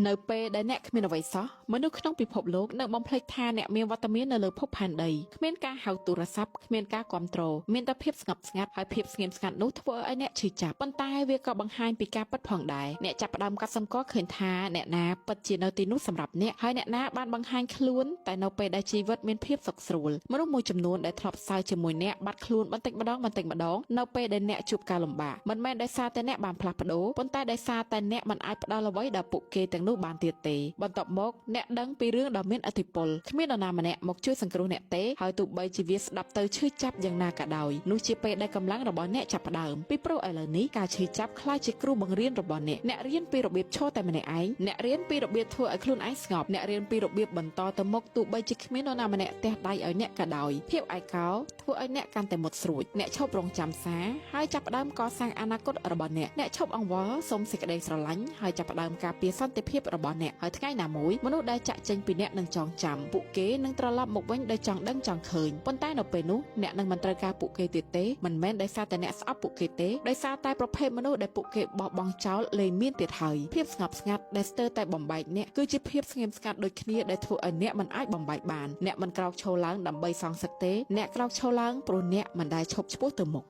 នៅពេលដែលអ្នកគ្មានអ្វីសោះមនុស្សក្នុងពិភពលោកនៅបំភ្លេចថាអ្នកមានវត្តមាននៅលើភពផែនដីគ្មានការហៅទូរស័ព្ទគ្មានការគ្រប់គ្រងមានតែភាពស្ងប់ស្ងាត់ហើយភាពស្ងៀមស្ងាត់នោះធ្វើឲ្យអ្នកឈឺចាប់ប៉ុន្តែវាក៏បង្ហាញពីការពិតផងដែរអ្នកចាប់ផ្ដើមកត់សម្គាល់ឃើញថាអ្នកណាពិតជានៅទីនោះសម្រាប់អ្នកហើយអ្នកណាបានបង្ហាញខ្លួនតែនៅពេលដែលជីវិតមានភាពសុខស្រួលមនុស្សមួយចំនួនដែលធ្លាប់សើជាមួយអ្នកបាត់ខ្លួនបន្តិចម្ដងនៅពេលដែលអ្នកជួបការលំបាកមិនមែនដោយសារតែអ្នកបានផ្លាស់ប្ដូរប៉ុន្តែដោយសារតែអ្នកមិនអាចផ្ដល់អ្វីដល់ពួកគេទាំងនោះបានទៀតទេបន្ទាប់មកអ្នកដឹងពីរឿងដ៏មានឥទ្ធិពលគ្មាននរណាម្នាក់មកជួយសង្គ្រោះអ្នកទេហើយទោះបីជាវាស្ដាប់ទៅឈឺចាប់យ៉ាងណាក៏ដោយនោះជាពេលដែលកម្លាំងរបស់អ្នកចាប់ផ្ដើមពីព្រោះឥឡូវនេះការឈឺចាប់ខ្លាចជាគ្រូបង្រៀនរបស់អ្នករៀនពីរបៀបឈរតែម្នាក់ឯងអ្នករៀនពីរបៀបធ្វើឲ្យខ្លួនឯងស្ងប់អ្នករៀនពីរបៀបបន្តទៅមុខទោះបីជាគ្មាននរណាម្នាក់ទះដៃឲ្យអ្នកក៏ដោយភាពឯកោធ្វើឲ្យអ្នកកាន់តែមុតស្រួចអ្នកឈប់រងចាំសារហើយចាប់ផ្ដើមកសាងអនាគតរបស់អ្នកឈប់អង្វរសុំសេចក្តីស្រឡាញ់ហើយចាប់ផ្ដើមការពារសន្តិភាពរបស់អ្នកហើយថ្ងៃណាមួយមនុស្សដែលចាក់ចេញពីអ្នកនឹងចងចាំពួកគេនឹងត្រឡប់មកវិញដោយចង់ដឹងចង់ឃើញប៉ុន្តែនៅពេលនោះអ្នកនឹងមិនត្រូវការពួកគេទៀតទេមិនមែនដោយសារតែអ្នកស្អប់ពួកគេទេដោយសារតែប្រភេទមនុស្សដែលពួកគេបោះបង់ចោលលែងមានទៀតហើយភាពស្ងប់ស្ងាត់ដែលស្ទើរតែបំបែកអ្នកគឺជាភាពស្ងៀមស្ងាត់ដូចគ្នាដែលធ្វើឲ្យអ្នកមិនអាចបំបែកបានអ្នកមិនក្រោកឈរឡើងដើម្បីសងសឹកទេអ្នកក្រោកឈរឡើងព្រោះអ្នកមិនដែលឈប់ឆ្ពោះទៅមុខ